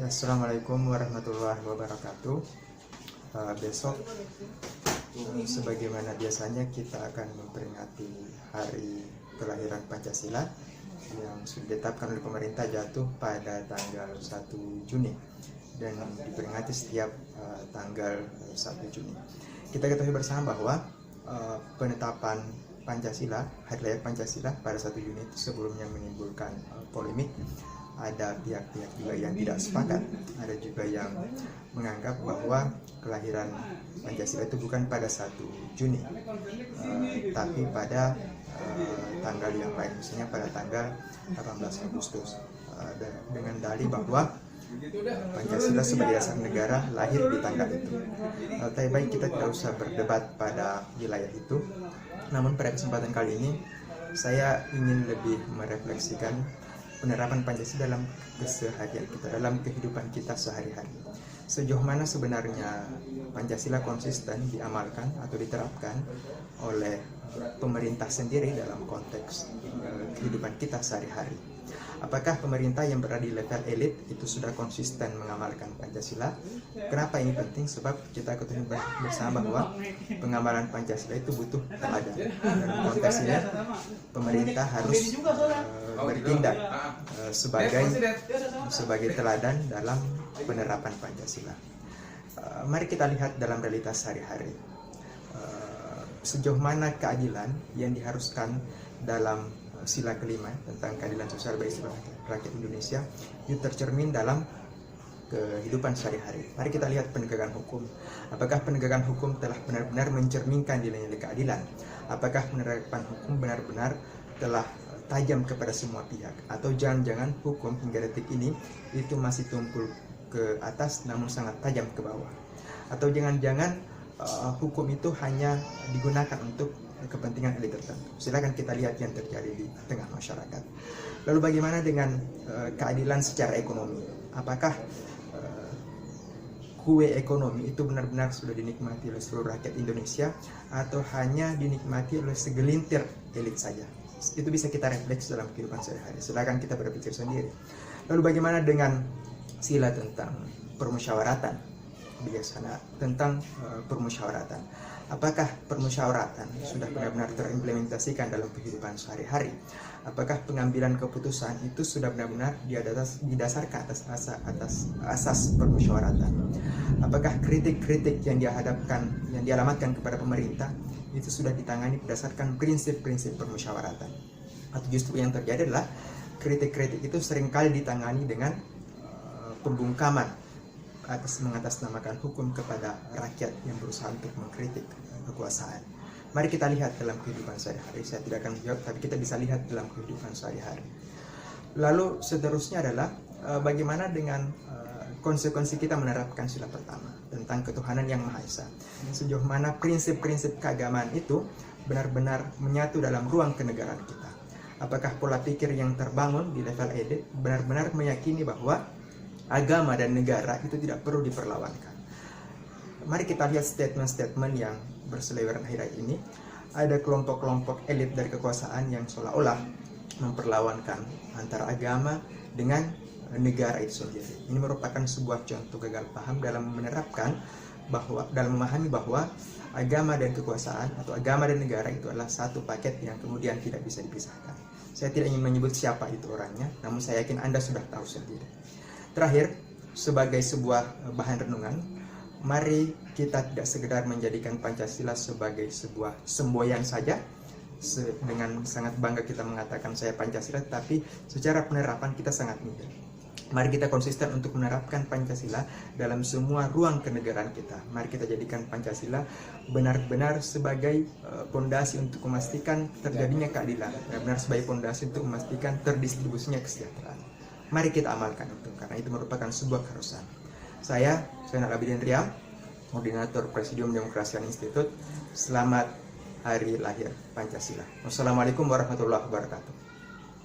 Ya, Assalamualaikum warahmatullahi wabarakatuh. Besok, sebagaimana biasanya kita akan memperingati hari kelahiran Pancasila yang sudah ditetapkan oleh pemerintah jatuh pada tanggal 1 Juni dan diperingati setiap tanggal 1 Juni. Kita ketahui bersama bahwa penetapan Pancasila, hari lahir Pancasila pada 1 Juni itu sebelumnya menimbulkan polemik. Ada pihak-pihak juga yang tidak sepakat, ada juga yang menganggap bahwa kelahiran Pancasila itu bukan pada 1 Juni, tapi pada tanggal yang lain, misalnya pada tanggal 18 Agustus, dengan dalih bahwa Pancasila sebagai dasar negara lahir di tanggal itu. Tapi baik, kita tidak usah berdebat pada wilayah itu. Namun pada kesempatan kali ini saya ingin lebih merefleksikan penerapan Pancasila dalam keseharian kita, dalam kehidupan kita sehari-hari. Sejauh mana sebenarnya Pancasila konsisten diamalkan atau diterapkan oleh pemerintah sendiri dalam konteks kehidupan kita sehari-hari. Apakah pemerintah yang berada di level elit itu sudah konsisten mengamalkan Pancasila? Kenapa ini penting? Sebab kita ketahui bersama bahwa pengamalan Pancasila itu butuh teladan. Dalam konteks ini, pemerintah harus bertindak sebagai teladan dalam penerapan Pancasila. Mari kita lihat dalam realitas sehari-hari. Sejauh mana keadilan yang diharuskan dalam sila kelima tentang keadilan sosial bagi seluruh rakyat Indonesia itu tercermin dalam kehidupan sehari-hari. Mari kita lihat penegakan hukum. Apakah penegakan hukum telah benar-benar mencerminkan nilai-nilai keadilan? Apakah penerapan hukum benar-benar telah tajam kepada semua pihak? Atau jangan-jangan hukum hingga detik ini itu masih tumpul ke atas namun sangat tajam ke bawah? Atau jangan-jangan hukum itu hanya digunakan untuk kepentingan elit tertentu? Silakan kita lihat yang terjadi di tengah masyarakat. Lalu bagaimana dengan keadilan secara ekonomi? Apakah kue ekonomi itu benar-benar sudah dinikmati oleh seluruh rakyat Indonesia atau hanya dinikmati oleh segelintir elit saja? Itu bisa kita refleksi dalam kehidupan sehari-hari. Silakan kita berpikir sendiri. Lalu bagaimana dengan sila tentang permusyawaratan? Biasanya tentang permusyawaratan. Apakah permusyawaratan sudah benar-benar terimplementasikan dalam kehidupan sehari-hari? Apakah pengambilan keputusan itu sudah benar-benar didasarkan atas asas permusyawaratan? Apakah kritik-kritik yang dialamatkan kepada pemerintah itu sudah ditangani berdasarkan prinsip-prinsip permusyawaratan? Atau justru yang terjadi adalah kritik-kritik itu seringkali ditangani dengan pembungkaman mengatasnamakan hukum kepada rakyat yang berusaha untuk mengkritik kekuasaan. Mari kita lihat dalam kehidupan sehari-hari. Saya tidak akan menjawab, tapi kita bisa lihat dalam kehidupan sehari-hari. Lalu seterusnya adalah bagaimana dengan konsekuensi kita menerapkan sila pertama tentang ketuhanan yang Maha Esa. Sejauh mana prinsip-prinsip keagamaan itu benar-benar menyatu dalam ruang kenegaraan kita. Apakah pola pikir yang terbangun di level elit benar-benar meyakini bahwa agama dan negara itu tidak perlu diperlawankan? Mari kita lihat statement-statement yang berseliweran akhir-akhir ini. Ada kelompok-kelompok elit dari kekuasaan yang seolah-olah memperlawankan antara agama dengan negara itu sendiri. Ini merupakan sebuah contoh gagal paham dalam memahami bahwa agama dan kekuasaan atau agama dan negara itu adalah satu paket yang kemudian tidak bisa dipisahkan. Saya tidak ingin menyebut siapa itu orangnya, namun saya yakin Anda sudah tahu sendiri. Terakhir, sebagai sebuah bahan renungan, mari kita tidak sekedar menjadikan Pancasila sebagai sebuah semboyan saja. Dengan sangat bangga kita mengatakan saya Pancasila, tapi secara penerapan kita sangat minder. Mari kita konsisten untuk menerapkan Pancasila dalam semua ruang kenegaraan kita. Mari kita jadikan Pancasila benar-benar sebagai pondasi untuk memastikan terjadinya keadilan, benar-benar sebagai pondasi untuk memastikan terdistribusinya kesejahteraan. Mari kita amalkan itu, karena itu merupakan sebuah keharusan. Saya Zainal Abidin Riam, Koordinator Presidium Demokrasi Institute. Selamat Hari Lahir Pancasila. Wassalamualaikum warahmatullahi wabarakatuh.